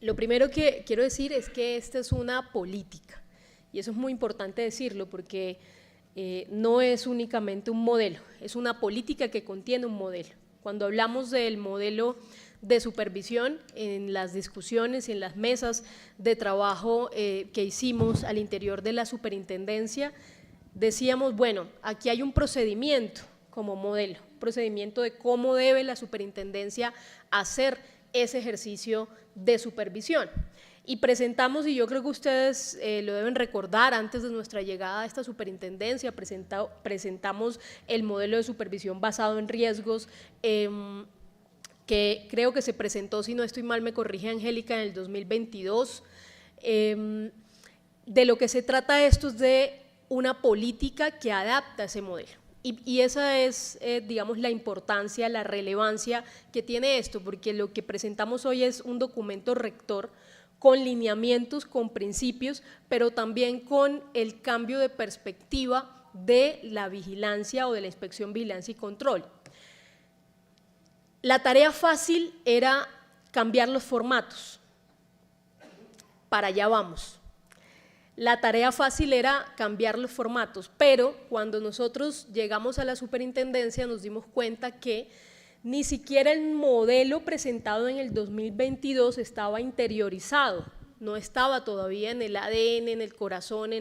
Lo primero que quiero decir es que esta es una política, y eso es muy importante decirlo porque no es únicamente un modelo, es una política que contiene un modelo. Cuando hablamos del modelo de supervisión, en las discusiones y en las mesas de trabajo que hicimos al interior de la superintendencia, decíamos, bueno, aquí hay un procedimiento como modelo, un procedimiento de cómo debe la superintendencia hacer ese ejercicio de supervisión. Y presentamos, y yo creo que ustedes lo deben recordar, antes de nuestra llegada a esta superintendencia, presentamos el modelo de supervisión basado en riesgos, que creo que se presentó, si no estoy mal, me corrige Angélica, en el 2022. De lo que se trata esto es de una política que adapta ese modelo. Y esa es, digamos, la importancia, la relevancia que tiene esto, porque lo que presentamos hoy es un documento rector con lineamientos, con principios, pero también con el cambio de perspectiva de la vigilancia o de la inspección, vigilancia y control. La tarea fácil era cambiar los formatos. Para allá vamos. La tarea fácil era cambiar los formatos, pero cuando nosotros llegamos a la superintendencia nos dimos cuenta que ni siquiera el modelo presentado en el 2022 estaba interiorizado, no estaba todavía en el ADN, en el corazón,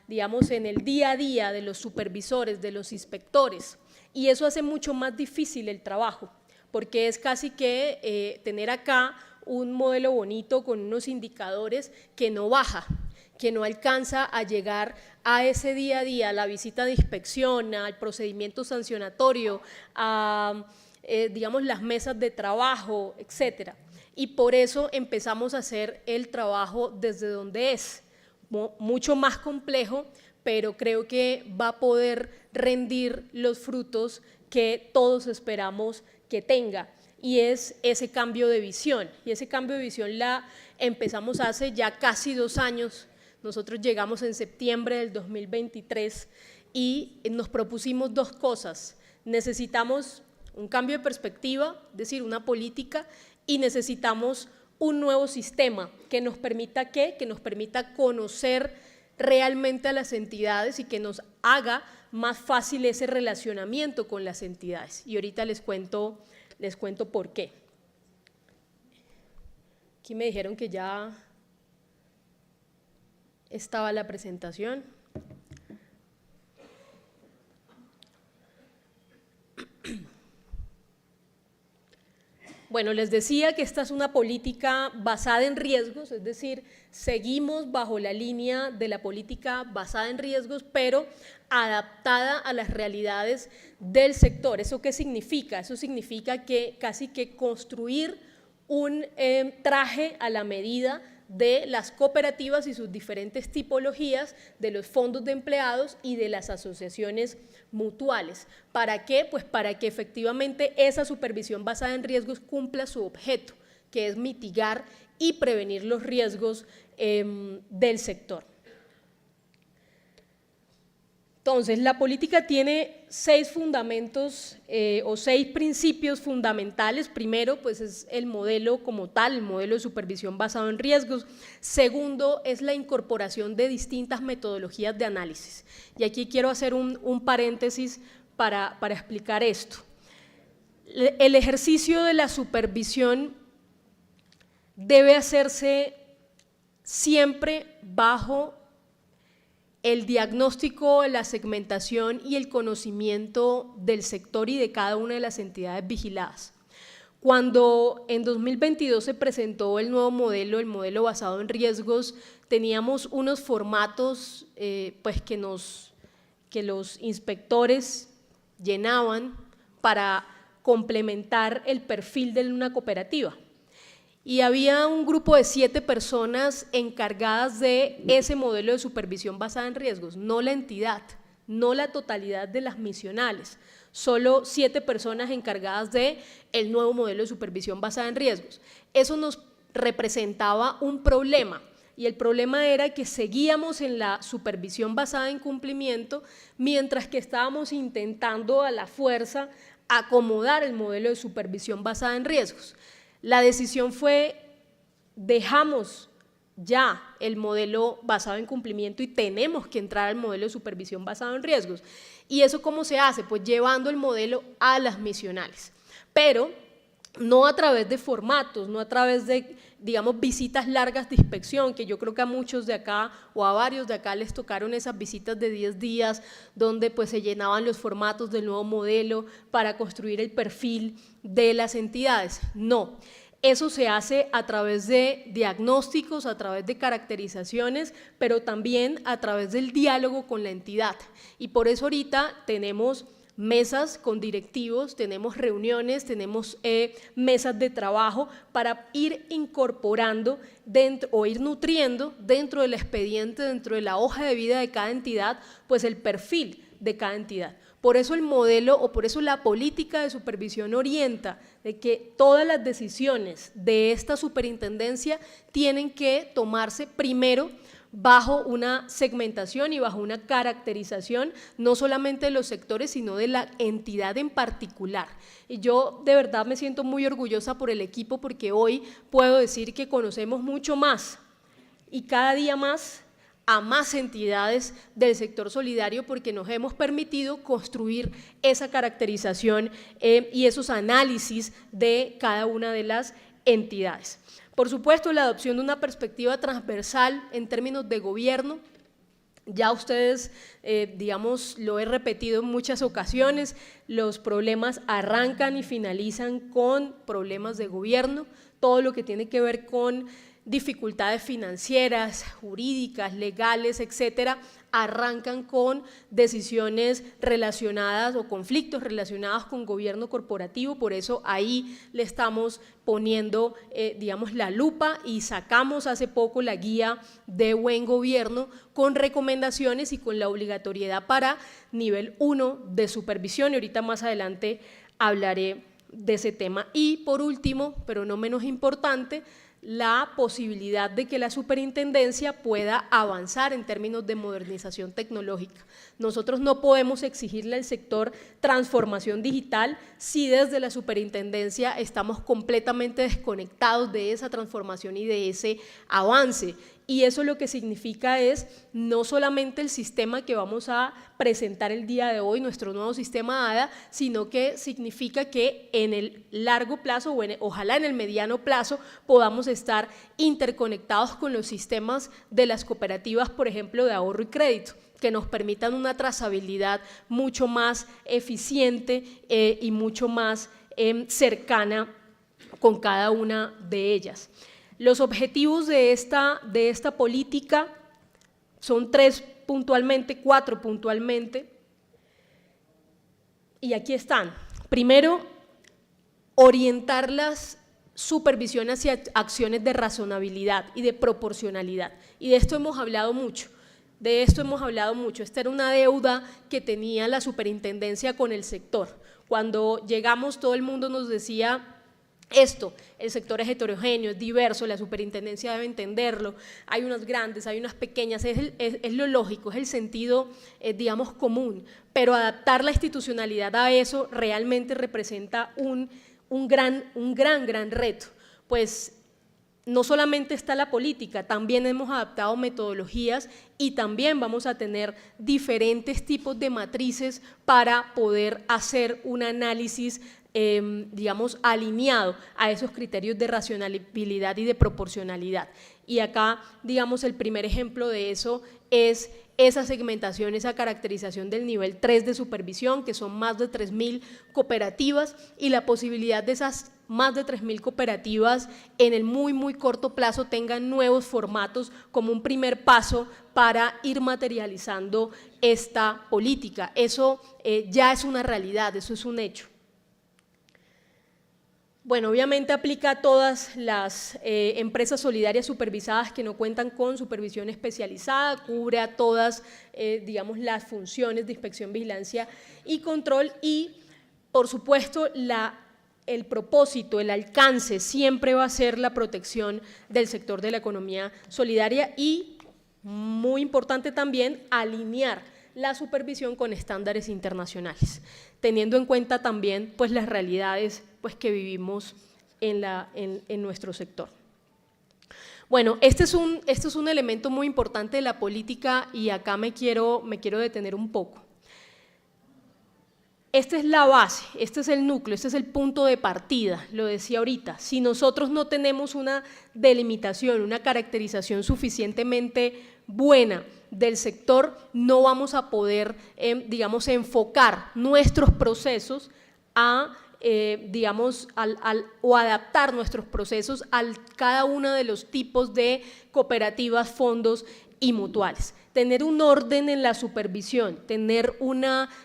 digamos, en el día a día de los supervisores, de los inspectores, y eso hace mucho más difícil el trabajo, porque es casi que tener acá un modelo bonito con unos indicadores que no baja, que no alcanza a llegar a ese día a día, a la visita de inspección, al procedimiento sancionatorio, a digamos, las mesas de trabajo, etcétera. Y por eso empezamos a hacer el trabajo desde donde es, mucho más complejo, pero creo que va a poder rendir los frutos que todos esperamos que tenga, y es ese cambio de visión. Y ese cambio de visión la empezamos hace ya casi 2 años. Nosotros llegamos en septiembre del 2023 y nos propusimos 2 cosas. Necesitamos un cambio de perspectiva, es decir, una política, y necesitamos un nuevo sistema que nos permita ¿qué? Que nos permita conocer realmente a las entidades y que nos haga más fácil ese relacionamiento con las entidades. Y ahorita les cuento por qué. Aquí me dijeron que ya estaba la presentación. Bueno, les decía que esta es una política basada en riesgos, es decir, seguimos bajo la línea de la política basada en riesgos, pero adaptada a las realidades del sector. ¿Eso qué significa? Eso significa que casi que construir un traje a la medida de las cooperativas y sus diferentes tipologías, de los fondos de empleados y de las asociaciones mutuales. ¿Para qué? Pues para que efectivamente esa supervisión basada en riesgos cumpla su objeto, que es mitigar y prevenir los riesgos del sector. Entonces, la política tiene 6 fundamentos o 6 principios fundamentales. Primero, pues es el modelo como tal, el modelo de supervisión basado en riesgos. Segundo, es la incorporación de distintas metodologías de análisis. Y aquí quiero hacer un paréntesis para explicar esto. El ejercicio de la supervisión debe hacerse siempre bajo el diagnóstico, la segmentación y el conocimiento del sector y de cada una de las entidades vigiladas. Cuando en 2022 se presentó el nuevo modelo, el modelo basado en riesgos, teníamos unos formatos pues que los inspectores llenaban para complementar el perfil de una cooperativa. Y había un grupo de 7 personas encargadas de ese modelo de supervisión basada en riesgos, no la entidad, no la totalidad de las misionales, solo 7 personas encargadas de el nuevo modelo de supervisión basada en riesgos. Eso nos representaba un problema, y el problema era que seguíamos en la supervisión basada en cumplimiento, mientras que estábamos intentando a la fuerza acomodar el modelo de supervisión basada en riesgos. La decisión fue dejamos ya el modelo basado en cumplimiento y tenemos que entrar al modelo de supervisión basado en riesgos. ¿Y eso cómo se hace? Pues llevando el modelo a las misionales, pero no a través de formatos, no a través de, digamos, visitas largas de inspección, que yo creo que a muchos de acá o a varios de acá les tocaron esas visitas de 10 días donde pues se llenaban los formatos del nuevo modelo para construir el perfil de las entidades. No, eso se hace a través de diagnósticos, a través de caracterizaciones, pero también a través del diálogo con la entidad. Y por eso ahorita tenemos mesas con directivos, tenemos reuniones, tenemos mesas de trabajo para ir incorporando dentro, o ir nutriendo dentro del expediente, dentro de la hoja de vida de cada entidad, pues el perfil de cada entidad. Por eso el modelo o por eso la política de supervisión orienta de que todas las decisiones de esta superintendencia tienen que tomarse primero bajo una segmentación y bajo una caracterización, no solamente de los sectores, sino de la entidad en particular. Y yo de verdad me siento muy orgullosa por el equipo porque hoy puedo decir que conocemos mucho más y cada día más a más entidades del sector solidario porque nos hemos permitido construir esa caracterización y esos análisis de cada una de las entidades. Por supuesto, la adopción de una perspectiva transversal en términos de gobierno, ya ustedes, digamos, lo he repetido en muchas ocasiones, los problemas arrancan y finalizan con problemas de gobierno, todo lo que tiene que ver con dificultades financieras, jurídicas, legales, etcétera, arrancan con decisiones relacionadas o conflictos relacionados con gobierno corporativo, por eso ahí le estamos poniendo, digamos, la lupa y sacamos hace poco la guía de buen gobierno con recomendaciones y con la obligatoriedad para nivel 1 de supervisión y ahorita más adelante hablaré de ese tema. Y por último, pero no menos importante, la posibilidad de que la superintendencia pueda avanzar en términos de modernización tecnológica. Nosotros no podemos exigirle al sector transformación digital si desde la superintendencia estamos completamente desconectados de esa transformación y de ese avance. Y eso lo que significa es no solamente el sistema que vamos a presentar el día de hoy, nuestro nuevo sistema ADA, sino que significa que en el largo plazo, o ojalá en el mediano plazo, podamos estar interconectados con los sistemas de las cooperativas, por ejemplo, de ahorro y crédito, que nos permitan una trazabilidad mucho más eficiente y mucho más cercana con cada una de ellas. Los objetivos de esta política son 3 puntualmente, 4 puntualmente, y aquí están. Primero, orientar las supervisiones hacia acciones de razonabilidad y de proporcionalidad, y de esto hemos hablado mucho. Esta era una deuda que tenía la superintendencia con el sector. Cuando llegamos todo el mundo nos decía esto, el sector es heterogéneo, es diverso, la superintendencia debe entenderlo, hay unas grandes, hay unas pequeñas, es lo lógico, es el sentido, digamos, común, pero adaptar la institucionalidad a eso realmente representa un gran reto, pues no solamente está la política, también hemos adaptado metodologías y también vamos a tener diferentes tipos de matrices para poder hacer un análisis digamos, alineado a esos criterios de racionalidad y de proporcionalidad. Y acá, digamos, el primer ejemplo de eso es esa segmentación, esa caracterización del nivel 3 de supervisión, que son más de 3.000 cooperativas, y la posibilidad de esas más de 3.000 cooperativas en el muy corto plazo tengan nuevos formatos como un primer paso para ir materializando esta política. Eso ya es una realidad, eso es un hecho. Bueno, obviamente aplica a todas las empresas solidarias supervisadas que no cuentan con supervisión especializada, cubre a todas, digamos, las funciones de inspección, vigilancia y control y, por supuesto, el propósito, el alcance siempre va a ser la protección del sector de la economía solidaria y, muy importante también, alinear la supervisión con estándares internacionales, teniendo en cuenta también pues, las realidades pues, que vivimos en nuestro sector. Bueno, este es un elemento muy importante de la política y acá me quiero detener un poco. Esta es la base, este es el núcleo, este es el punto de partida, lo decía ahorita. Si nosotros no tenemos una delimitación, una caracterización suficientemente buena del sector, no vamos a poder, digamos, enfocar nuestros procesos a, digamos, o adaptar nuestros procesos a cada uno de los tipos de cooperativas, fondos y mutuales. Tener un orden en la supervisión, tener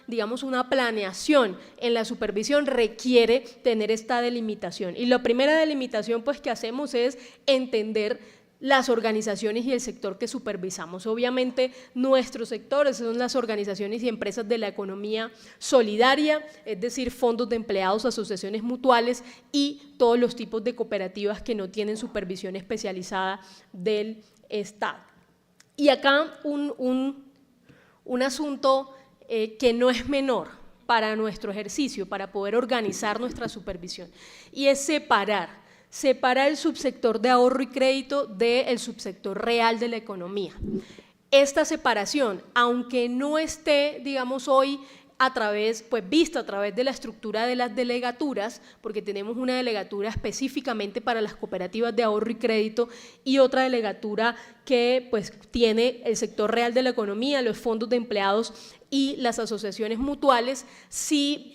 digamos, una planeación en la supervisión requiere tener esta delimitación. Y la primera delimitación pues, que hacemos es entender las organizaciones y el sector que supervisamos. Obviamente nuestros sectores son las organizaciones y empresas de la economía solidaria, es decir, fondos de empleados, asociaciones mutuales y todos los tipos de cooperativas que no tienen supervisión especializada del Estado. Y acá un asunto que no es menor para nuestro ejercicio, para poder organizar nuestra supervisión, y es separar el subsector de ahorro y crédito del subsector real de la economía. Esta separación, aunque no esté, digamos, hoy vista a través de la estructura de las delegaturas, porque tenemos una delegatura específicamente para las cooperativas de ahorro y crédito y otra delegatura que pues tiene el sector real de la economía, los fondos de empleados y las asociaciones mutuales, sí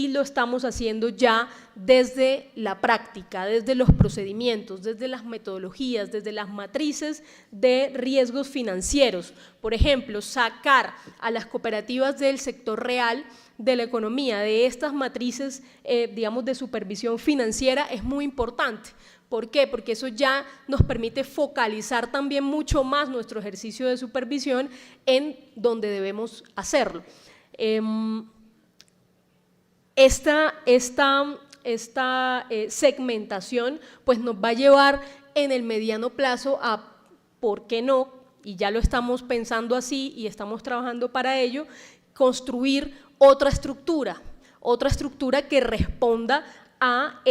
lo estamos haciendo ya desde la práctica, desde los procedimientos, desde las metodologías, desde las matrices de riesgos financieros. Por ejemplo, sacar a las cooperativas del sector real de la economía de estas matrices, digamos, de supervisión financiera es muy importante. ¿Por qué? Porque eso ya nos permite focalizar también mucho más nuestro ejercicio de supervisión en donde debemos hacerlo. Esta segmentación pues nos va a llevar en el mediano plazo a, ¿por qué no?, y ya lo estamos pensando así y estamos trabajando para ello, construir otra estructura que responda a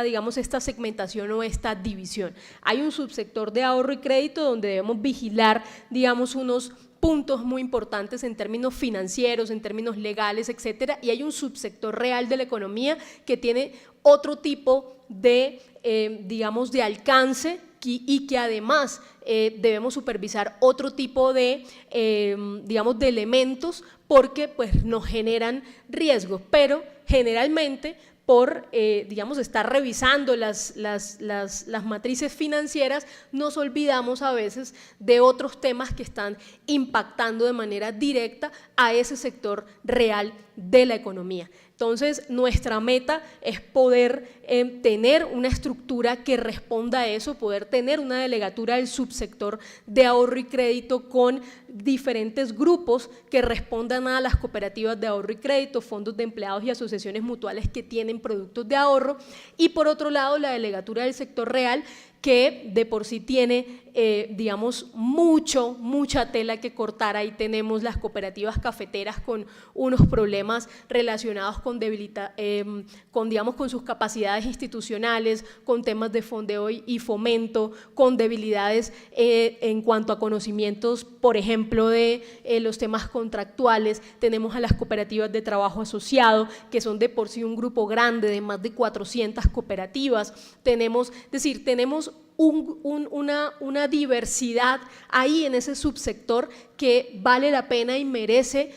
digamos, esta segmentación o esta división. Hay un subsector de ahorro y crédito donde debemos vigilar, digamos, unos puntos muy importantes en términos financieros, en términos legales, etcétera, y hay un subsector real de la economía que tiene otro tipo de, digamos, de alcance y que además debemos supervisar otro tipo de, digamos, de elementos porque pues, nos generan riesgos, pero generalmente por, digamos, estar revisando las matrices financieras, nos olvidamos a veces de otros temas que están impactando de manera directa a ese sector real de la economía. Entonces, nuestra meta es poder tener una estructura que responda a eso, poder tener una delegatura del subsector de ahorro y crédito con diferentes grupos que respondan a las cooperativas de ahorro y crédito, fondos de empleados y asociaciones mutuales que tienen productos de ahorro, y por otro lado la delegatura del sector real que de por sí tiene, digamos, mucha tela que cortar. Ahí tenemos las cooperativas cafeteras con unos problemas relacionados con digamos, con sus capacidades institucionales, con temas de fondeo y fomento, con debilidades en cuanto a conocimientos, por ejemplo, de los temas contractuales. Tenemos a las cooperativas de trabajo asociado, que son de por sí un grupo grande de más de 400 cooperativas. Tenemos una diversidad ahí en ese subsector que vale la pena y merece,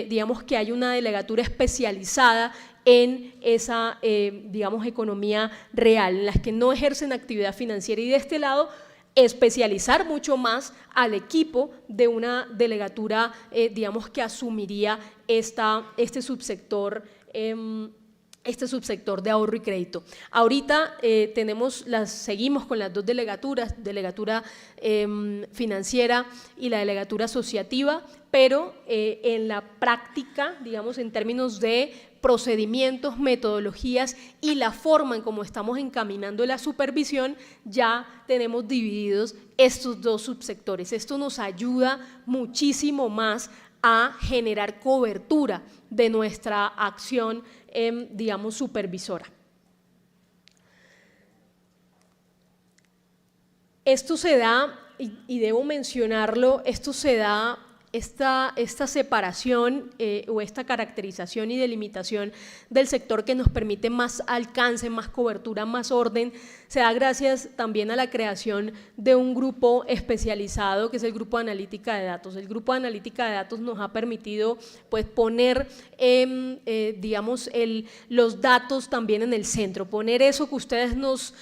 digamos, que haya una delegatura especializada en esa, digamos, economía real, en las que no ejercen actividad financiera, y de este lado especializar mucho más al equipo de una delegatura, digamos, que asumiría este subsector de ahorro y crédito. Ahorita seguimos con las dos delegaturas, delegatura financiera y la delegatura asociativa, pero en la práctica, digamos, en términos de procedimientos, metodologías y la forma en cómo estamos encaminando la supervisión, ya tenemos divididos estos dos subsectores. Esto nos ayuda muchísimo más a generar cobertura de nuestra acción, digamos, supervisora. Esto se da, y debo mencionarlo, esto se da, esta separación o esta caracterización y delimitación del sector que nos permite más alcance, más cobertura, más orden, se da gracias también a la creación de un grupo especializado que es el Grupo de Analítica de Datos. El Grupo de Analítica de Datos nos ha permitido pues, poner digamos, los datos también en el centro, poner eso que ustedes nos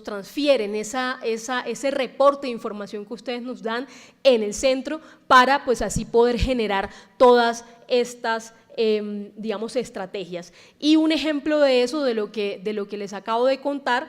transfieren, ese reporte de información que ustedes nos dan en el centro para pues así poder generar todas estas digamos, estrategias. Y un ejemplo de eso, de lo que les acabo de contar,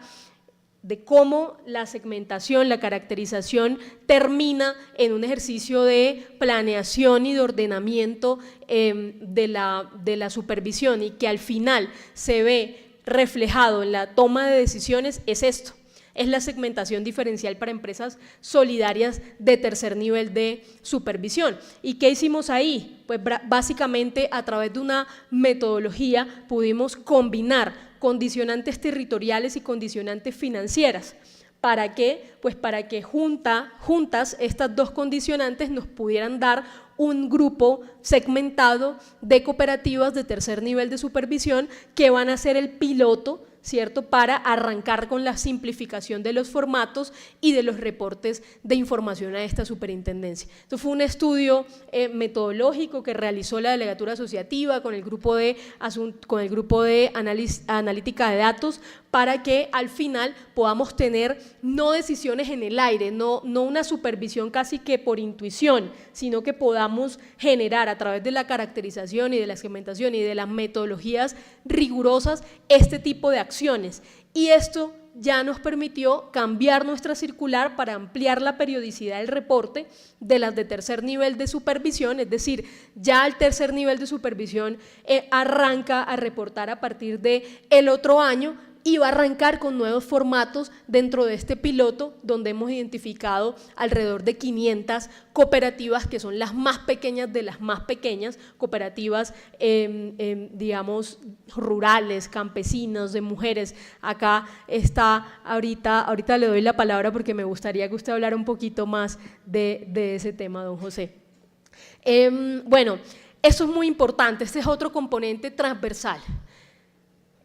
de cómo la segmentación, la caracterización termina en un ejercicio de planeación y de ordenamiento de la supervisión y que al final se ve reflejado en la toma de decisiones, es esto. Es la segmentación diferencial para empresas solidarias de tercer nivel de supervisión. ¿Y qué hicimos ahí? Pues básicamente a través de una metodología pudimos combinar condicionantes territoriales y condicionantes financieras. ¿Para qué? Pues para que juntas estas dos condicionantes nos pudieran dar un grupo segmentado de cooperativas de tercer nivel de supervisión que van a ser el piloto, ¿cierto?, para arrancar con la simplificación de los formatos y de los reportes de información a esta superintendencia. Esto fue un estudio metodológico que realizó la Delegatura Asociativa con el grupo de analítica de datos para que al final podamos tener no decisiones en el aire, no una supervisión casi que por intuición, sino que podamos generar a través de la caracterización y de la segmentación y de las metodologías rigurosas este tipo de acciones. Y esto ya nos permitió cambiar nuestra circular para ampliar la periodicidad del reporte de las de tercer nivel de supervisión, es decir, ya el tercer nivel de supervisión arranca a reportar a partir del otro año y va a arrancar con nuevos formatos dentro de este piloto donde hemos identificado alrededor de 500 cooperativas que son las más pequeñas de las más pequeñas, cooperativas digamos rurales, campesinos, de mujeres. Acá está, ahorita le doy la palabra porque me gustaría que usted hablara un poquito más de ese tema, don José. Bueno, eso es muy importante, este es otro componente transversal.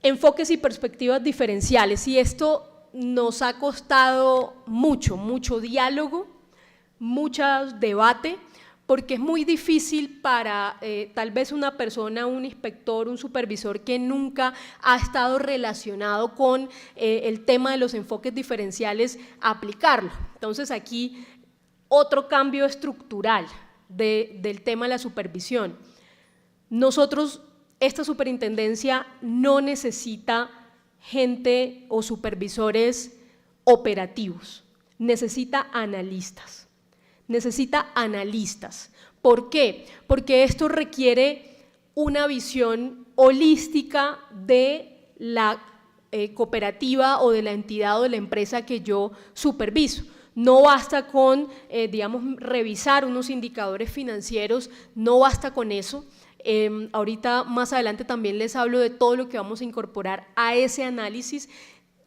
Enfoques y perspectivas diferenciales, y esto nos ha costado mucho diálogo, mucho debate, porque es muy difícil para tal vez una persona, un inspector, un supervisor que nunca ha estado relacionado con el tema de los enfoques diferenciales, aplicarlo. Entonces aquí otro cambio estructural del tema de la supervisión. Esta superintendencia no necesita gente o supervisores operativos, necesita analistas. ¿Por qué? Porque esto requiere una visión holística de la cooperativa o de la entidad o de la empresa que yo superviso. No basta con, digamos, revisar unos indicadores financieros, no basta con eso. Ahorita más adelante también les hablo de todo lo que vamos a incorporar a ese análisis.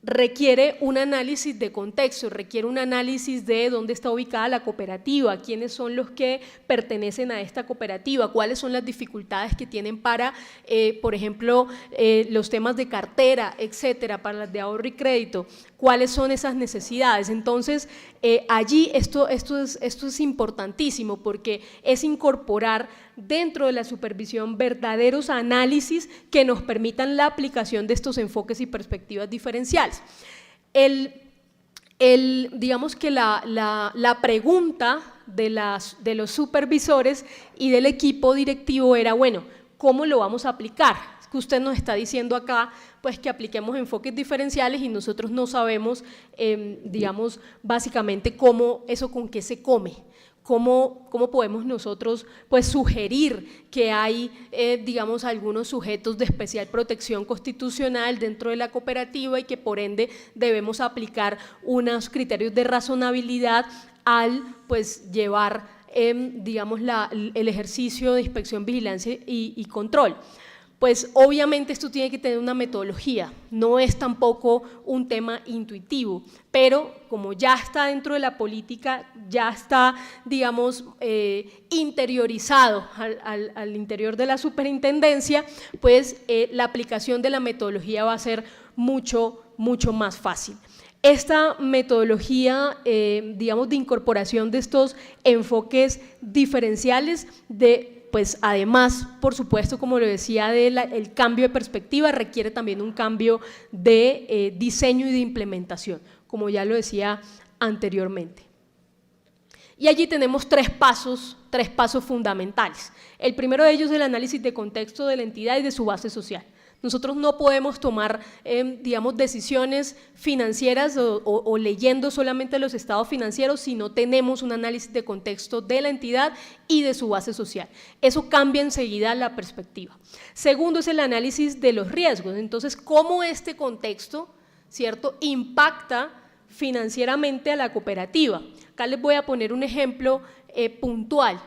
Requiere un análisis de contexto, requiere un análisis de dónde está ubicada la cooperativa, quiénes son los que pertenecen a esta cooperativa, cuáles son las dificultades que tienen para, por ejemplo, los temas de cartera, etcétera, para las de ahorro y crédito, cuáles son esas necesidades. Entonces, allí esto es importantísimo porque es incorporar dentro de la supervisión verdaderos análisis que nos permitan la aplicación de estos enfoques y perspectivas diferenciales. Digamos que la pregunta de los supervisores y del equipo directivo era, bueno, ¿cómo lo vamos a aplicar? Es que usted nos está diciendo acá pues que apliquemos enfoques diferenciales y nosotros no sabemos, digamos, básicamente eso con qué se come. ¿Cómo podemos nosotros pues sugerir que hay, digamos, algunos sujetos de especial protección constitucional dentro de la cooperativa y que por ende debemos aplicar unos criterios de razonabilidad al pues llevar, digamos, el ejercicio de inspección, vigilancia y control? pues obviamente esto tiene que tener una metodología, no es tampoco un tema intuitivo, pero como ya está dentro de la política, ya está, digamos, interiorizado al interior de la superintendencia, pues la aplicación de la metodología va a ser mucho más fácil. Esta metodología, digamos, de incorporación de estos enfoques diferenciales pues además, por supuesto, como lo decía, el cambio de perspectiva requiere también un cambio de diseño y de implementación, como ya lo decía anteriormente. Y allí tenemos tres pasos fundamentales. El primero de ellos es el análisis de contexto de la entidad y de su base social. Nosotros no podemos tomar, digamos, decisiones financieras o leyendo solamente los estados financieros si no tenemos un análisis de contexto de la entidad y de su base social. Eso cambia enseguida la perspectiva. Segundo es el análisis de los riesgos. Entonces, ¿cómo este contexto, cierto, impacta financieramente a la cooperativa? Acá les voy a poner un ejemplo puntual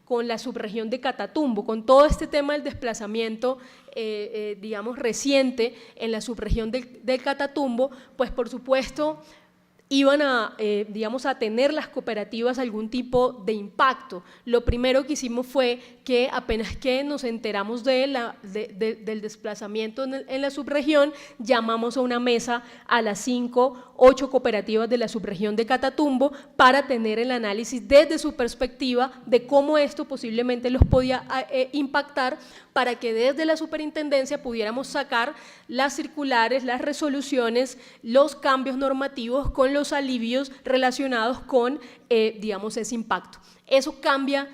con la subregión de Catatumbo, con todo este tema del desplazamiento, digamos, reciente en la subregión del Catatumbo, pues por supuesto iban a, digamos, a tener las cooperativas algún tipo de impacto. Lo primero que hicimos fue que apenas que nos enteramos del desplazamiento en la subregión, llamamos a una mesa a las 5, 8 cooperativas de la subregión de Catatumbo para tener el análisis desde su perspectiva de cómo esto posiblemente los podía impactar, para que desde la superintendencia pudiéramos sacar las circulares, las resoluciones, los cambios normativos con los alivios relacionados con, digamos, ese impacto. Eso cambia,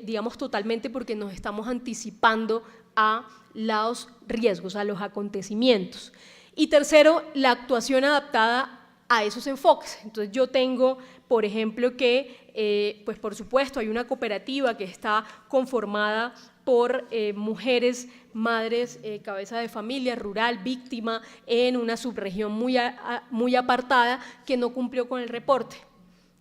digamos, totalmente porque nos estamos anticipando a los riesgos, a los acontecimientos. Y tercero, la actuación adaptada a esos enfoques. Entonces yo tengo, por ejemplo, que, pues por supuesto, hay una cooperativa que está conformada por mujeres, madres, cabeza de familia, rural, víctima en una subregión muy apartada que no cumplió con el reporte.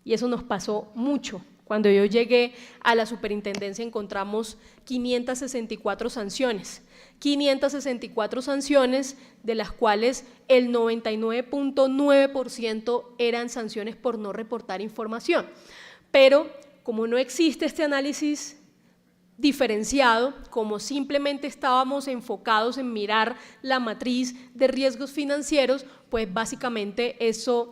Y eso nos pasó mucho. Cuando yo llegué a la superintendencia encontramos 564 sanciones. 564 sanciones, de las cuales el 99.9% eran sanciones por no reportar información. Pero como no existe este análisis diferenciado, como simplemente estábamos enfocados en mirar la matriz de riesgos financieros, pues básicamente eso,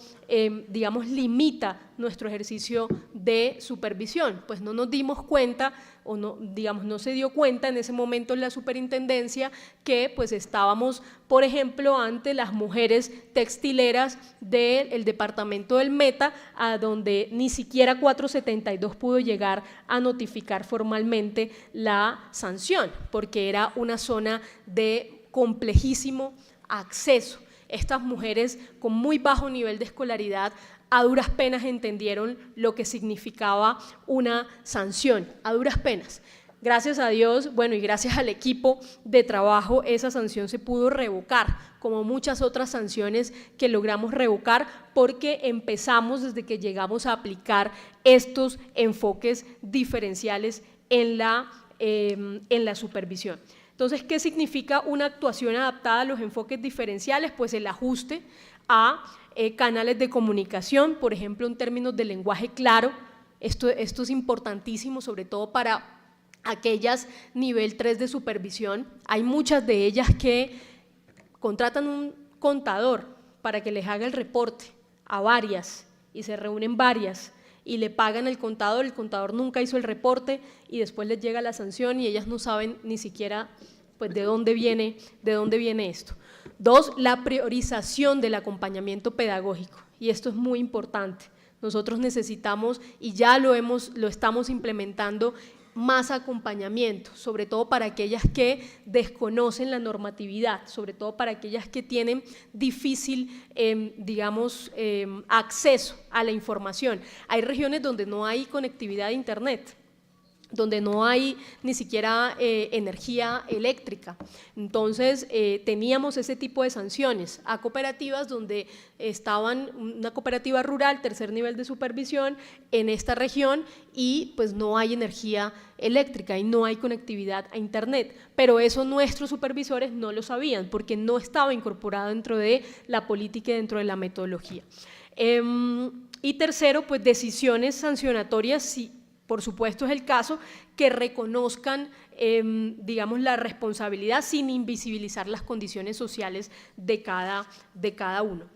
digamos, limita nuestro ejercicio de supervisión. Pues no nos dimos cuenta, o no, digamos, no se dio cuenta en ese momento en la superintendencia que pues estábamos, por ejemplo, ante las mujeres textileras del departamento del Meta, a donde ni siquiera 472 pudo llegar a notificar formalmente la sanción, porque era una zona de complejísimo acceso. Estas mujeres con muy bajo nivel de escolaridad a duras penas entendieron lo que significaba una sanción, a duras penas. Gracias a Dios, bueno, y gracias al equipo de trabajo, esa sanción se pudo revocar, como muchas otras sanciones que logramos revocar, porque empezamos desde que llegamos a aplicar estos enfoques diferenciales en la supervisión. Entonces, ¿qué significa una actuación adaptada a los enfoques diferenciales? Pues el ajuste a canales de comunicación, por ejemplo, en términos de lenguaje claro. Esto es importantísimo, sobre todo para aquellas nivel 3 de supervisión. Hay muchas de ellas que contratan un contador para que les haga el reporte a varias y se reúnen varias y le pagan el contador nunca hizo el reporte y después les llega la sanción y ellas no saben ni siquiera pues, de dónde viene esto. 2, la priorización del acompañamiento pedagógico, y esto es muy importante. Nosotros necesitamos, y ya lo estamos implementando, más acompañamiento, sobre todo para aquellas que desconocen la normatividad, sobre todo para aquellas que tienen difícil, digamos, acceso a la información. Hay regiones donde no hay conectividad a internet, donde no hay ni siquiera energía eléctrica. Entonces, teníamos ese tipo de sanciones a cooperativas donde estaban una cooperativa rural, tercer nivel de supervisión, en esta región y pues no hay energía eléctrica y no hay conectividad a internet, pero eso nuestros supervisores no lo sabían porque no estaba incorporado dentro de la política y dentro de la metodología. Y tercero, pues decisiones sancionatorias, si por supuesto es el caso, que reconozcan, digamos, la responsabilidad sin invisibilizar las condiciones sociales de cada uno.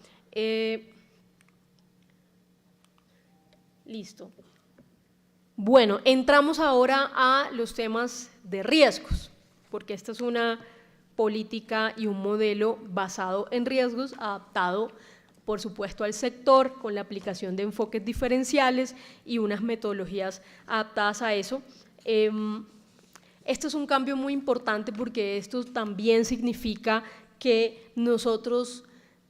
Listo. Bueno, entramos ahora a los temas de riesgos, porque esta es una política y un modelo basado en riesgos, adaptado por supuesto al sector, con la aplicación de enfoques diferenciales y unas metodologías adaptadas a eso. Esto es un cambio muy importante porque esto también significa que nosotros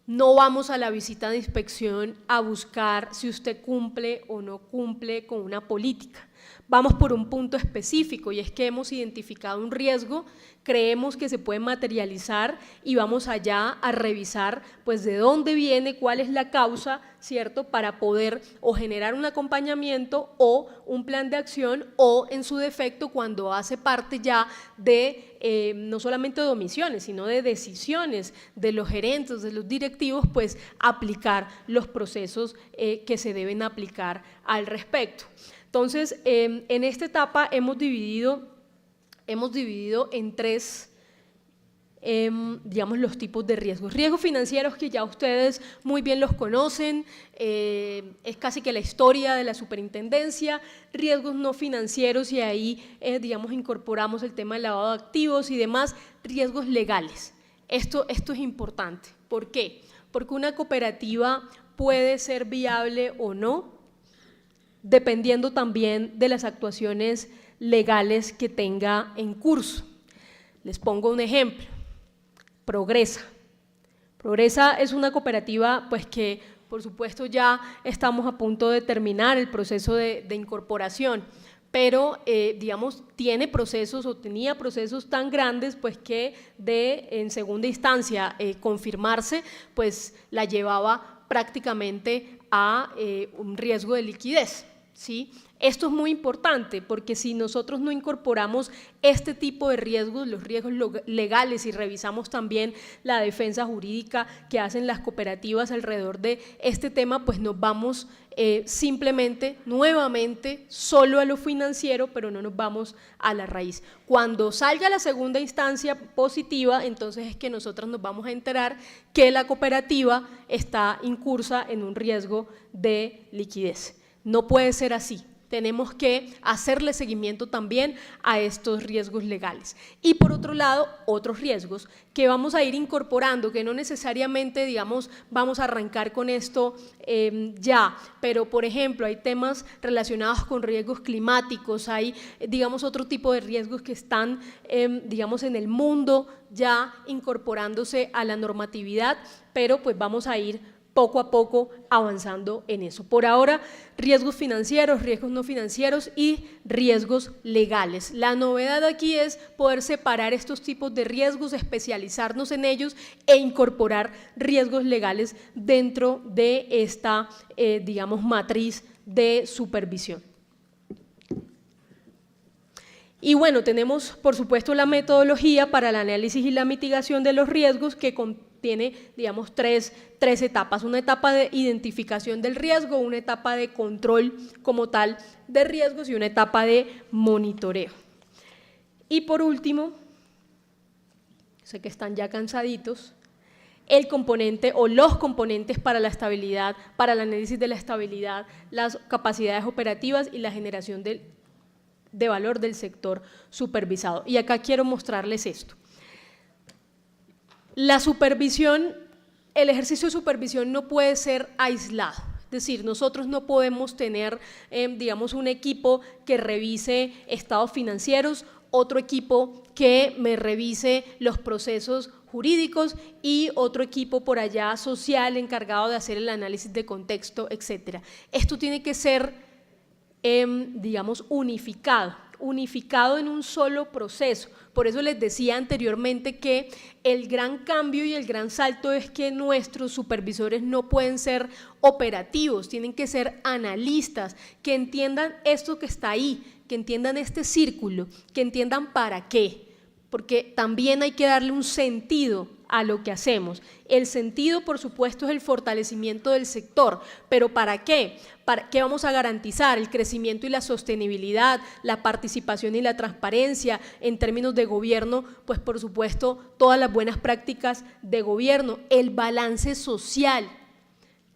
no vamos a la visita de inspección a buscar si usted cumple o no cumple con una política. Vamos por un punto específico y es que hemos identificado un riesgo, creemos que se puede materializar y vamos allá a revisar pues de dónde viene, cuál es la causa, ¿cierto? Para poder o generar un acompañamiento o un plan de acción o en su defecto cuando hace parte ya de no solamente de omisiones, sino de decisiones de los gerentes, de los directivos, pues aplicar los procesos que se deben aplicar al respecto. Entonces, en esta etapa hemos dividido en tres, digamos, los tipos de riesgos. Riesgos financieros que ya ustedes muy bien los conocen, es casi que la historia de la superintendencia. Riesgos no financieros y ahí, digamos, incorporamos el tema del lavado de activos y demás. Riesgos legales. Esto es importante. ¿Por qué? Porque una cooperativa puede ser viable o no, dependiendo también de las actuaciones legales que tenga en curso. Les pongo un ejemplo, Progresa. Progresa es una cooperativa pues que por supuesto ya estamos a punto de terminar el proceso de incorporación, pero digamos tiene procesos o tenía procesos tan grandes pues que en segunda instancia confirmarse pues la llevaba prácticamente a un riesgo de liquidez. ¿Sí? Esto es muy importante porque si nosotros no incorporamos este tipo de riesgos, los riesgos legales y revisamos también la defensa jurídica que hacen las cooperativas alrededor de este tema, pues nos vamos simplemente, nuevamente, solo a lo financiero, pero no nos vamos a la raíz. Cuando salga la segunda instancia positiva, entonces es que nosotros nos vamos a enterar que la cooperativa está incursa en un riesgo de liquidez. No puede ser así, tenemos que hacerle seguimiento también a estos riesgos legales. Y por otro lado, otros riesgos que vamos a ir incorporando, que no necesariamente, digamos, vamos a arrancar con esto ya, pero por ejemplo hay temas relacionados con riesgos climáticos, hay, digamos, otro tipo de riesgos que están, digamos, en el mundo ya incorporándose a la normatividad, pero pues vamos a ir poco a poco avanzando en eso. Por ahora, riesgos financieros, riesgos no financieros y riesgos legales. La novedad aquí es poder separar estos tipos de riesgos, especializarnos en ellos e incorporar riesgos legales dentro de esta, digamos, matriz de supervisión. Y bueno, tenemos por supuesto la metodología para el análisis y la mitigación de los riesgos que contiene, digamos, tres etapas. Una etapa de identificación del riesgo, una etapa de control como tal de riesgos y una etapa de monitoreo. Y por último, sé que están ya cansaditos, el componente o los componentes para la estabilidad, para el análisis de la estabilidad, las capacidades operativas y la generación de valor del sector supervisado. Y acá quiero mostrarles esto. La supervisión, el ejercicio de supervisión no puede ser aislado. Es decir, nosotros no podemos tener, digamos, un equipo que revise estados financieros, otro equipo que me revise los procesos jurídicos y otro equipo por allá social encargado de hacer el análisis de contexto, etcétera. Esto tiene que ser digamos, unificado. unificado en un solo proceso. Por eso les decía anteriormente que el gran cambio y el gran salto es que nuestros supervisores no pueden ser operativos, tienen que ser analistas, que entiendan esto que está ahí, que entiendan este círculo, que entiendan para qué, porque también hay que darle un sentido a lo que hacemos. El sentido, por supuesto, es el fortalecimiento del sector, pero ¿para qué? ¿Para qué vamos a garantizar? El crecimiento y la sostenibilidad, la participación y la transparencia en términos de gobierno, pues por supuesto todas las buenas prácticas de gobierno, el balance social,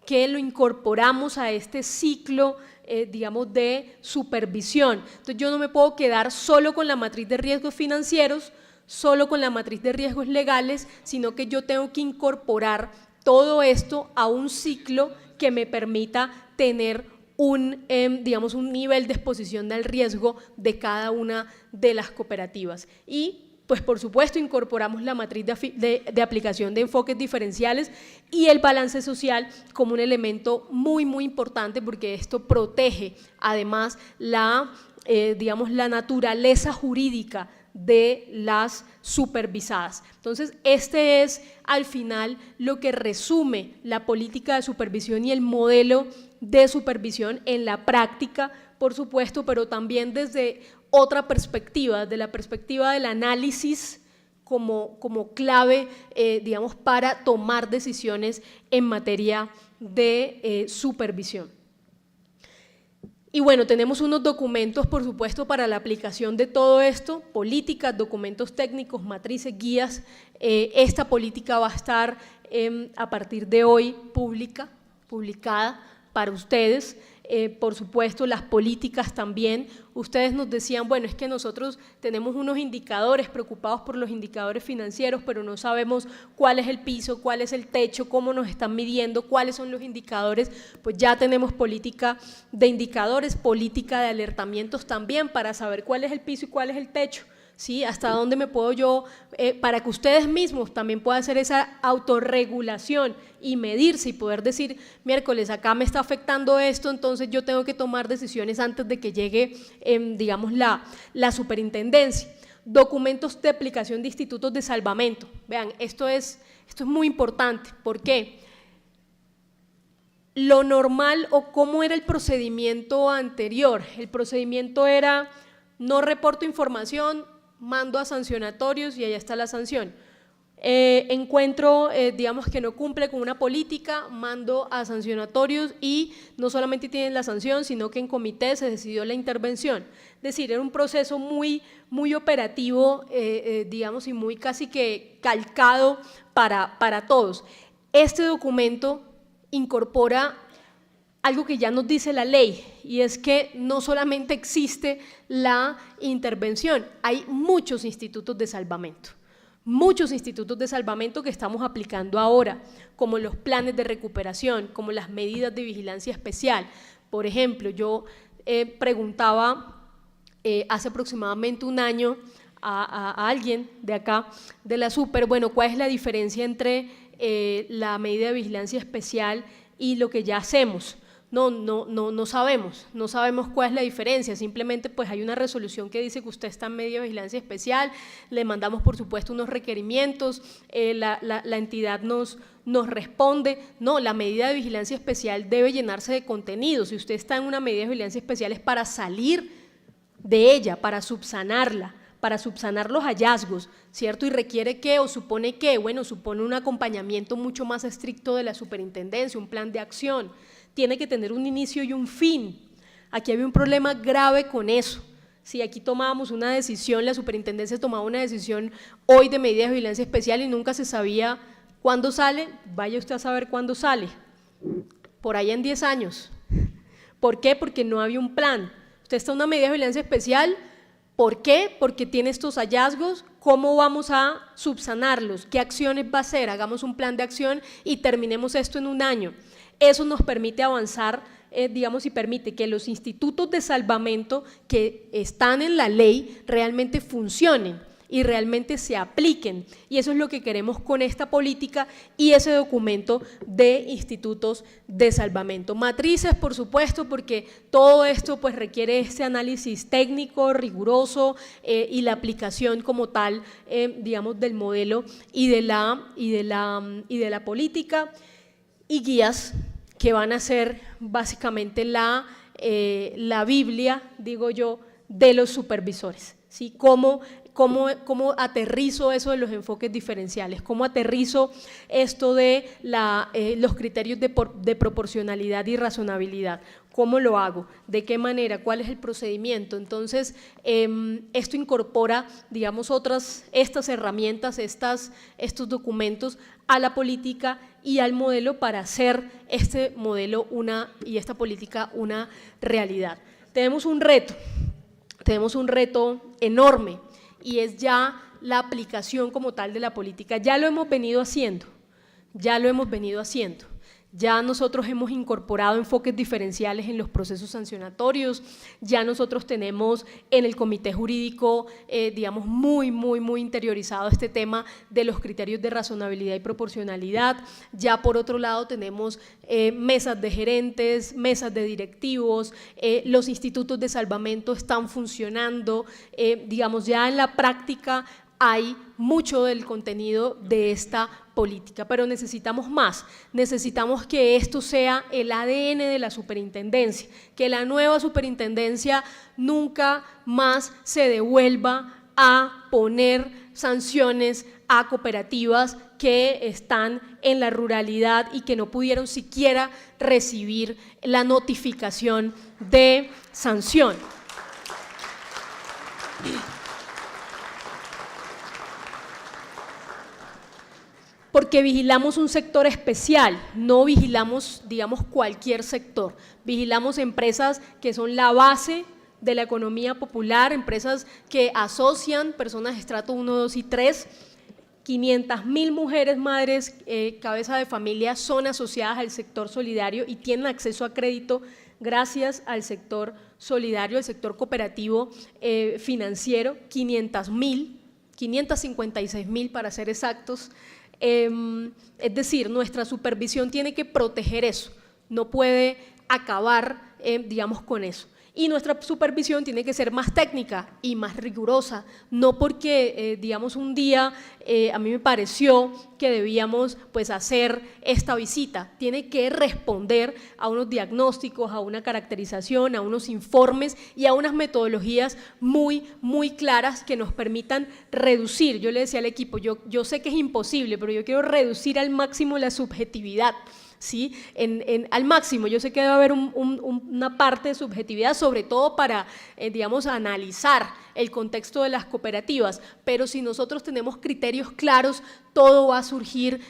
que lo incorporamos a este ciclo, digamos, de supervisión. Entonces yo no me puedo quedar solo con la matriz de riesgos financieros, solo con la matriz de riesgos legales, sino que yo tengo que incorporar todo esto a un ciclo que me permita tener digamos, un nivel de exposición del riesgo de cada una de las cooperativas. Y pues por supuesto incorporamos la matriz de aplicación de enfoques diferenciales y el balance social como un elemento muy, muy importante, porque esto protege además digamos, la naturaleza jurídica de las supervisadas. Entonces, este es al final lo que resume la política de supervisión y el modelo de supervisión en la práctica, por supuesto, pero también desde otra perspectiva, de la perspectiva del análisis como clave, digamos, para tomar decisiones en materia de supervisión. Y bueno, tenemos unos documentos, por supuesto, para la aplicación de todo esto, políticas, documentos técnicos, matrices, guías. Esta política va a estar a partir de hoy publicada para ustedes. Por supuesto, las políticas también. Ustedes nos decían, bueno, es que nosotros tenemos unos indicadores, preocupados por los indicadores financieros, pero no sabemos cuál es el piso, cuál es el techo, cómo nos están midiendo, cuáles son los indicadores. Pues ya tenemos política de indicadores, política de alertamientos también para saber cuál es el piso y cuál es el techo. ¿Sí? Hasta dónde me puedo yo, para que ustedes mismos también puedan hacer esa autorregulación y medirse y poder decir, miércoles, acá me está afectando esto, entonces yo tengo que tomar decisiones antes de que llegue, digamos, la superintendencia. Documentos de aplicación de institutos de salvamento. Vean, esto es muy importante. ¿Por qué? Lo normal o cómo era el procedimiento anterior. El procedimiento era, no reporto información, mando a sancionatorios y allá está la sanción. Encuentro, digamos, que no cumple con una política, mando a sancionatorios y no solamente tienen la sanción, sino que en comité se decidió la intervención. Es decir, era un proceso muy, muy operativo, digamos, y muy casi que calcado para todos. Este documento incorpora algo que ya nos dice la ley, y es que no solamente existe la intervención, hay muchos institutos de salvamento que estamos aplicando ahora, como los planes de recuperación, como las medidas de vigilancia especial. Por ejemplo, yo preguntaba hace aproximadamente un año a alguien de acá, de la Super, bueno, ¿cuál es la diferencia entre la medida de vigilancia especial y lo que ya hacemos? No sabemos cuál es la diferencia, simplemente pues hay una resolución que dice que usted está en medida de vigilancia especial, le mandamos por supuesto unos requerimientos, la entidad nos responde, no, la medida de vigilancia especial debe llenarse de contenido, si usted está en una medida de vigilancia especial es para salir de ella, para subsanarla, para subsanar los hallazgos, ¿cierto? Y requiere que, o supone que, bueno, supone un acompañamiento mucho más estricto de la superintendencia, un plan de acción, tiene que tener un inicio y un fin. Aquí había un problema grave con eso. Si aquí tomábamos una decisión, la superintendencia tomaba una decisión hoy de medida de vigilancia especial y nunca se sabía cuándo sale, vaya usted a saber cuándo sale, por ahí en 10 años. ¿Por qué? Porque no había un plan. Usted está en una medida de vigilancia especial, ¿por qué? Porque tiene estos hallazgos, ¿cómo vamos a subsanarlos? ¿Qué acciones va a hacer? Hagamos un plan de acción y terminemos esto en un año. Eso nos permite avanzar, digamos, y permite que los institutos de salvamento que están en la ley realmente funcionen. y realmente se apliquen. Y eso es lo que queremos con esta política y ese documento de institutos de salvamento. Matrices, por supuesto, porque todo esto pues requiere este análisis técnico, riguroso y la aplicación como tal, digamos, del modelo y de la política, y guías que van a ser básicamente la Biblia, digo yo, de los supervisores, ¿sí? ¿Cómo aterrizo eso de los enfoques diferenciales? ¿Cómo aterrizo esto de los criterios de proporcionalidad y razonabilidad? ¿Cómo lo hago? ¿De qué manera? ¿Cuál es el procedimiento? Entonces, esto incorpora, digamos, estas herramientas, estos documentos a la política y al modelo para hacer este modelo y esta política una realidad. Tenemos un reto enorme, y es ya la aplicación como tal de la política. Ya lo hemos venido haciendo. Ya nosotros hemos incorporado enfoques diferenciales en los procesos sancionatorios, ya nosotros tenemos en el comité jurídico, digamos, muy interiorizado este tema de los criterios de razonabilidad y proporcionalidad. Ya por otro lado tenemos mesas de gerentes, mesas de directivos, los institutos de salvamento están funcionando, digamos, ya en la práctica hay mucho del contenido de esta política, pero necesitamos más, necesitamos que esto sea el ADN de la superintendencia, que la nueva superintendencia nunca más se devuelva a poner sanciones a cooperativas que están en la ruralidad y que no pudieron siquiera recibir la notificación de sanción. Porque vigilamos un sector especial, no vigilamos, digamos, cualquier sector. Vigilamos empresas que son la base de la economía popular, empresas que asocian personas de estrato 1, 2 y 3. 500.000 mujeres, madres, cabeza de familia son asociadas al sector solidario y tienen acceso a crédito gracias al sector solidario, al sector cooperativo financiero. 500.000, 556.000 para ser exactos. Es decir, nuestra supervisión tiene que proteger eso, no puede acabar, digamos, con eso. Y nuestra supervisión tiene que ser más técnica y más rigurosa, no porque, digamos, un día a mí me pareció que debíamos pues hacer esta visita, tiene que responder a unos diagnósticos, a una caracterización, a unos informes y a unas metodologías muy claras que nos permitan reducir. Yo le decía al equipo, yo sé que es imposible, pero yo quiero reducir al máximo la subjetividad, ¿sí? Al máximo. Yo sé que debe haber una parte de subjetividad, sobre todo para, digamos, analizar el contexto de las cooperativas, pero si nosotros tenemos criterios claros, todo va a surgir,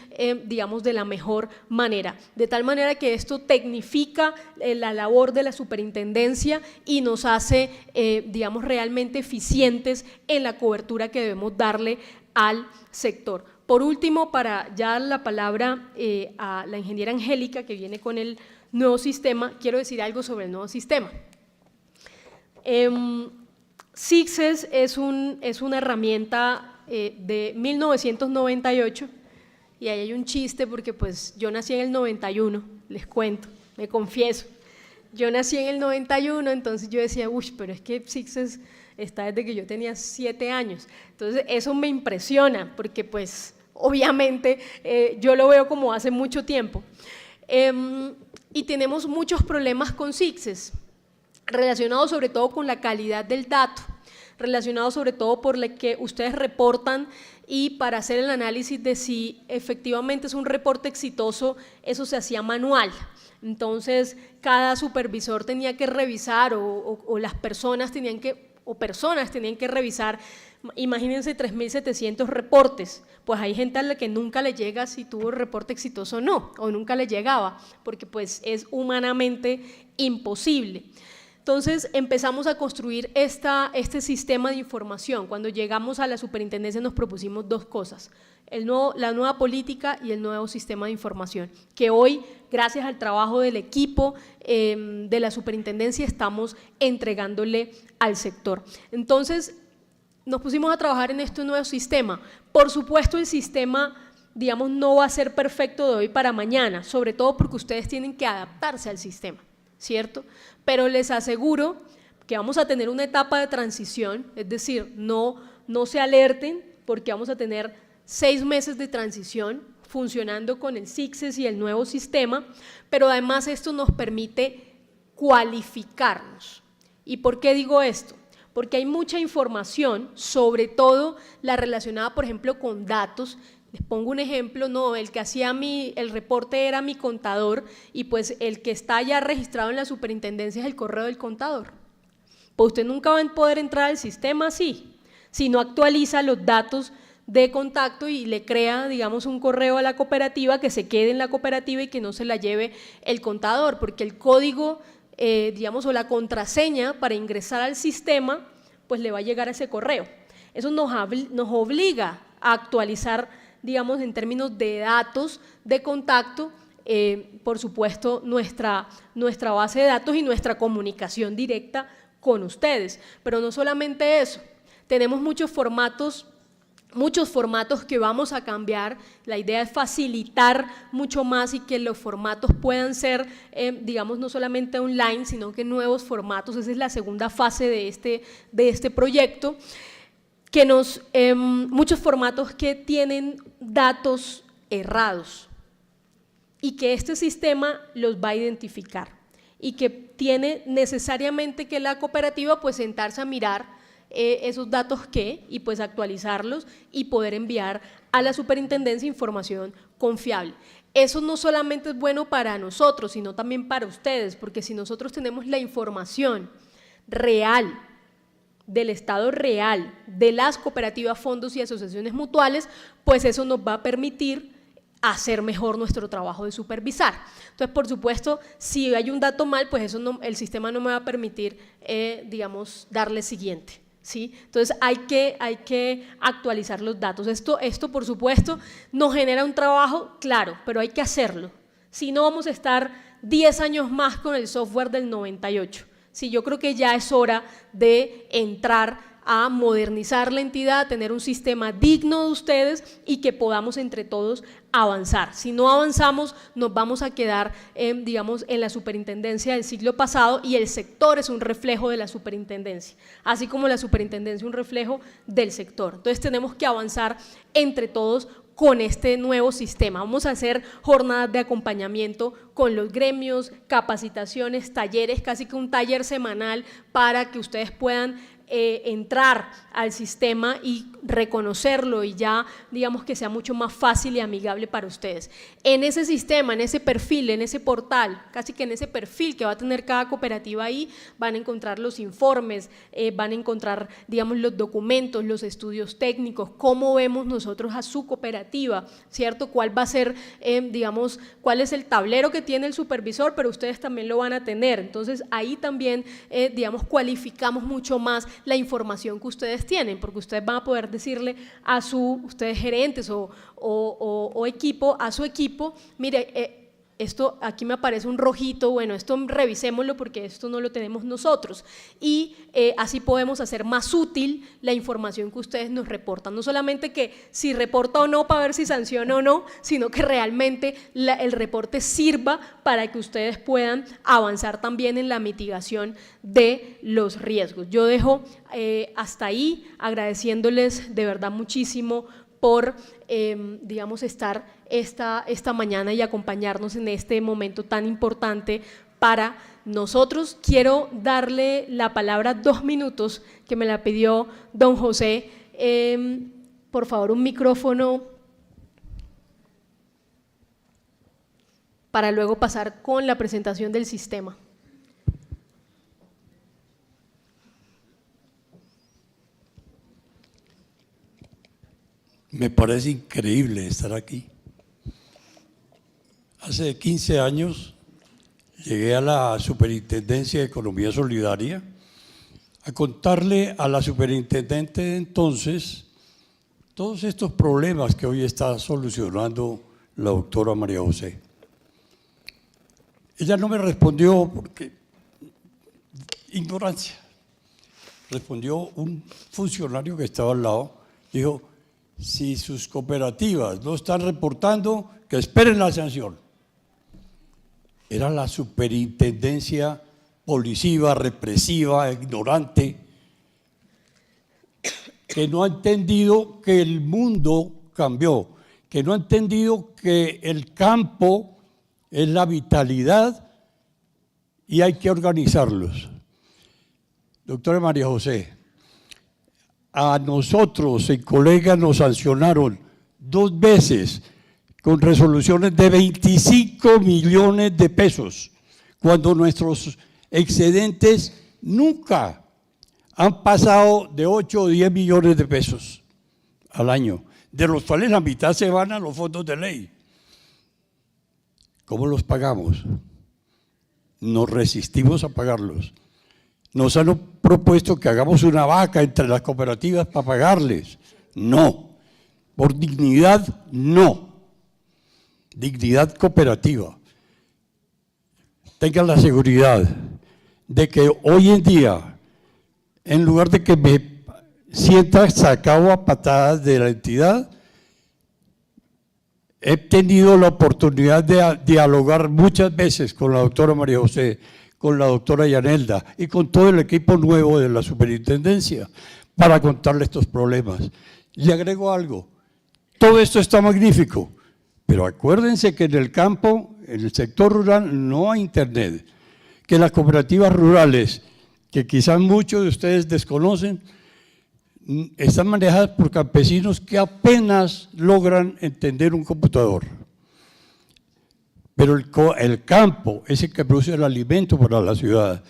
digamos, de la mejor manera, de tal manera que esto tecnifica la labor de la superintendencia y nos hace, digamos, realmente eficientes en la cobertura que debemos darle al sector. Por último, para ya dar la palabra a la ingeniera Angélica, que viene con el nuevo sistema, quiero decir algo sobre el nuevo sistema. CICSES es una herramienta de 1998, y ahí hay un chiste porque pues yo nací en el 91, les cuento, me confieso. Yo nací en el 91, entonces yo decía, uy, pero es que CICSES está desde que yo tenía 7 años. Entonces eso me impresiona porque pues obviamente yo lo veo como hace mucho tiempo. Y tenemos muchos problemas con CICSES, relacionados sobre todo con la calidad del dato, relacionados sobre todo por lo que ustedes reportan, y para hacer el análisis de si efectivamente es un reporte exitoso, eso se hacía manual. Entonces, cada supervisor tenía que revisar o las personas tenían que revisar, imagínense 3.700 reportes, pues hay gente a la que nunca le llega si tuvo reporte exitoso o no, o nunca le llegaba, porque pues es humanamente imposible. Entonces empezamos a construir este sistema de información. Cuando llegamos a la superintendencia nos propusimos 2 cosas, la nueva política y el nuevo sistema de información, que hoy, gracias al trabajo del equipo de la superintendencia, estamos entregándole al sector. Entonces, nos pusimos a trabajar en este nuevo sistema. Por supuesto, el sistema, digamos, no va a ser perfecto de hoy para mañana, sobre todo porque ustedes tienen que adaptarse al sistema, ¿cierto? Pero les aseguro que vamos a tener una etapa de transición, es decir, no se alerten porque vamos a tener 6 meses de transición funcionando con el SICSES y el nuevo sistema, pero además esto nos permite cualificarnos. ¿Y por qué digo esto? Porque hay mucha información, sobre todo la relacionada, por ejemplo, con datos. Les pongo un ejemplo, no, el que hacía el reporte era mi contador y pues el que está ya registrado en la superintendencia es el correo del contador. Pues usted nunca va a poder entrar al sistema así, si no actualiza los datos de contacto y le crea, digamos, un correo a la cooperativa que se quede en la cooperativa y que no se la lleve el contador, porque el código, digamos, o la contraseña para ingresar al sistema, pues le va a llegar a ese correo. Eso nos obliga a actualizar, digamos, en términos de datos de contacto, por supuesto, nuestra base de datos y nuestra comunicación directa con ustedes. Pero no solamente eso, tenemos muchos formatos que vamos a cambiar. La idea es facilitar mucho más y que los formatos puedan ser, digamos, no solamente online, sino que nuevos formatos. Esa es la segunda fase de este proyecto, que muchos formatos que tienen datos errados y que este sistema los va a identificar y que tiene necesariamente que la cooperativa pues sentarse a mirar esos datos y pues actualizarlos y poder enviar a la superintendencia información confiable. Eso no solamente es bueno para nosotros, sino también para ustedes, porque si nosotros tenemos la información real, del estado real, de las cooperativas, fondos y asociaciones mutuales, pues eso nos va a permitir hacer mejor nuestro trabajo de supervisar. Entonces, por supuesto, si hay un dato mal, pues eso el sistema no me va a permitir, digamos, darle siguiente. ¿Sí? Entonces hay que actualizar los datos. Esto por supuesto nos genera un trabajo, claro, pero hay que hacerlo. Si no, vamos a estar 10 años más con el software del 98. Sí, yo creo que ya es hora de entrar a modernizar la entidad, a tener un sistema digno de ustedes y que podamos entre todos avanzar. Si no avanzamos, nos vamos a quedar, digamos, en la superintendencia del siglo pasado, y el sector es un reflejo de la superintendencia, así como la superintendencia un reflejo del sector. Entonces tenemos que avanzar entre todos con este nuevo sistema. Vamos a hacer jornadas de acompañamiento con los gremios, capacitaciones, talleres, casi que un taller semanal para que ustedes puedan entrar al sistema y reconocerlo y ya, digamos, que sea mucho más fácil y amigable para ustedes. En ese sistema, en ese perfil, en ese portal, casi que en ese perfil que va a tener cada cooperativa ahí, van a encontrar los informes, van a encontrar, digamos, los documentos, los estudios técnicos, cómo vemos nosotros a su cooperativa, ¿cierto? Cuál va a ser, digamos, cuál es el tablero que tiene el supervisor, pero ustedes también lo van a tener. Entonces, ahí también, digamos, cualificamos mucho más la información que ustedes tienen, porque ustedes van a poder decirle a ustedes gerentes o equipo, a su equipo, mire, esto aquí me aparece un rojito, bueno, esto revisémoslo porque esto no lo tenemos nosotros, y así podemos hacer más útil la información que ustedes nos reportan, no solamente que si reporta o no para ver si sanciona o no, sino que realmente el reporte sirva para que ustedes puedan avanzar también en la mitigación de los riesgos. Yo dejo hasta ahí, agradeciéndoles de verdad muchísimo por, digamos, estar esta mañana y acompañarnos en este momento tan importante para nosotros. Quiero darle la palabra 2 minutos que me la pidió don José. Por favor, un micrófono para luego pasar con la presentación del sistema. Me parece increíble estar aquí. Hace 15 años llegué a la Superintendencia de Economía Solidaria a contarle a la superintendente de entonces todos estos problemas que hoy está solucionando la doctora María José. Ella no me respondió porque ignorancia. respondió un funcionario que estaba al lado, dijo, si sus cooperativas no están reportando, que esperen la sanción. Era la superintendencia policiva, represiva, ignorante, que no ha entendido que el mundo cambió, que no ha entendido que el campo es la vitalidad y hay que organizarlos. Doctora María José, a nosotros en colegas nos sancionaron 2 veces con resoluciones de 25 millones de pesos, cuando nuestros excedentes nunca han pasado de 8 o 10 millones de pesos al año, de los cuales la mitad se van a los fondos de ley. ¿Cómo los pagamos? Nos resistimos a pagarlos. Nos han propuesto que hagamos una vaca entre las cooperativas para pagarles. No. Por dignidad, no. Dignidad cooperativa. Tengan la seguridad de que hoy en día, en lugar de que me sienta sacado a patadas de la entidad, he tenido la oportunidad de dialogar muchas veces con la doctora María José, con la doctora Yanelda y con todo el equipo nuevo de la superintendencia para contarle estos problemas. Le agrego algo, todo esto está magnífico, pero acuérdense que en el campo, en el sector rural, no hay internet, que las cooperativas rurales, que quizás muchos de ustedes desconocen, están manejadas por campesinos que apenas logran entender un computador. Pero el campo es el que produce el alimento para la ciudad.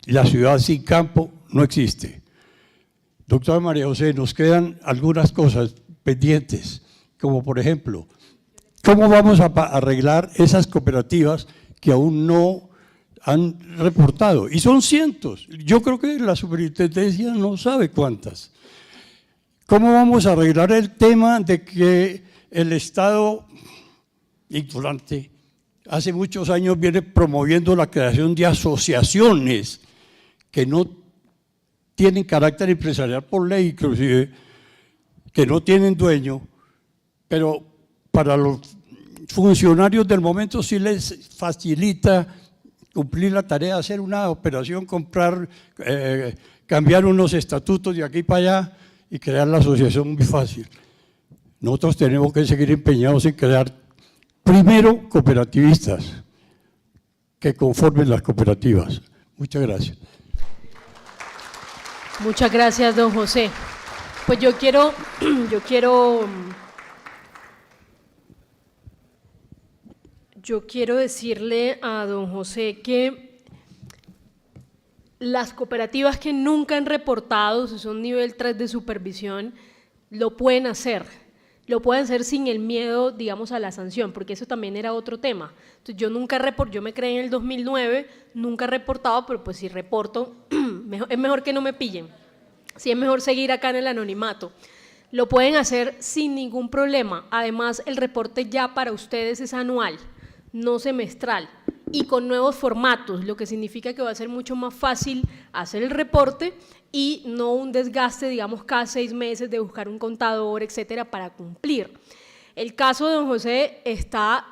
La ciudad sin campo no existe. Doctora María José, nos quedan algunas cosas pendientes, como por ejemplo, ¿cómo vamos a arreglar esas cooperativas que aún no han reportado? Y son cientos. Yo creo que la superintendencia no sabe cuántas. ¿Cómo vamos a arreglar el tema de que el Estado ignorante hace muchos años viene promoviendo la creación de asociaciones que no tienen carácter empresarial por ley, inclusive, que no tienen dueño, pero para los funcionarios del momento sí les facilita cumplir la tarea de hacer una operación, comprar, cambiar unos estatutos de aquí para allá y crear la asociación muy fácil. Nosotros tenemos que seguir empeñados en crear, primero, cooperativistas que conformen las cooperativas. Muchas gracias. Muchas gracias, don José. Pues yo quiero decirle a don José que las cooperativas que nunca han reportado, si son nivel 3 de supervisión, lo pueden hacer sin el miedo, digamos, a la sanción, porque eso también era otro tema. Entonces, yo me creé en el 2009, nunca he reportado, pero pues si reporto, es mejor que no me pillen. Sí, es mejor seguir acá en el anonimato. Lo pueden hacer sin ningún problema. Además, el reporte ya para ustedes es anual, no semestral, y con nuevos formatos, lo que significa que va a ser mucho más fácil hacer el reporte y no un desgaste, digamos, cada 6 meses de buscar un contador, etcétera, para cumplir. El caso de don José está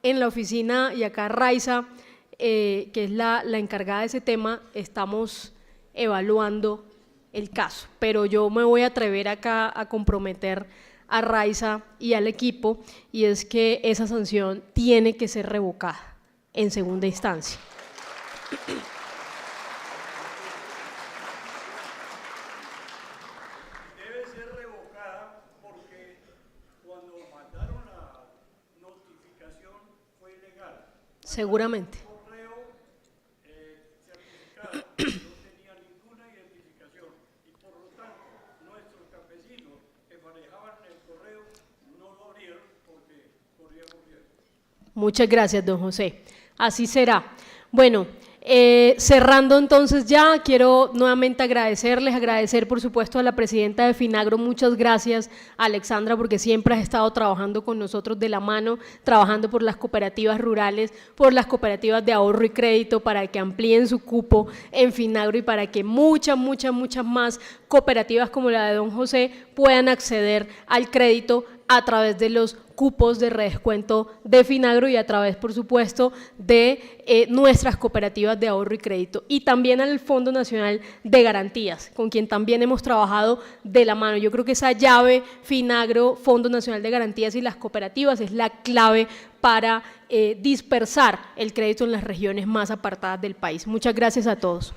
en la oficina y acá Raiza, que es la encargada de ese tema, estamos evaluando el caso, pero yo me voy a atrever acá a comprometer a Raiza y al equipo, y es que esa sanción tiene que ser revocada en segunda instancia. Debe ser revocada porque cuando mandaron la notificación fue ilegal. Seguramente. Correo certificado no tenía ninguna identificación y por lo tanto nuestros campesinos que manejaban el correo no lo abrieron porque corríamos riesgo. Muchas gracias, don José. Así será. Bueno, Cerrando entonces ya, quiero nuevamente agradecer por supuesto a la presidenta de Finagro, muchas gracias Alexandra, porque siempre has estado trabajando con nosotros de la mano, trabajando por las cooperativas rurales, por las cooperativas de ahorro y crédito para que amplíen su cupo en Finagro y para que muchas más cooperativas como la de Don José puedan acceder al crédito a través de los cupos de redescuento de Finagro y a través, por supuesto, de nuestras cooperativas de ahorro y crédito. Y también al Fondo Nacional de Garantías, con quien también hemos trabajado de la mano. Yo creo que esa llave Finagro, Fondo Nacional de Garantías y las cooperativas es la clave para dispersar el crédito en las regiones más apartadas del país. Muchas gracias a todos.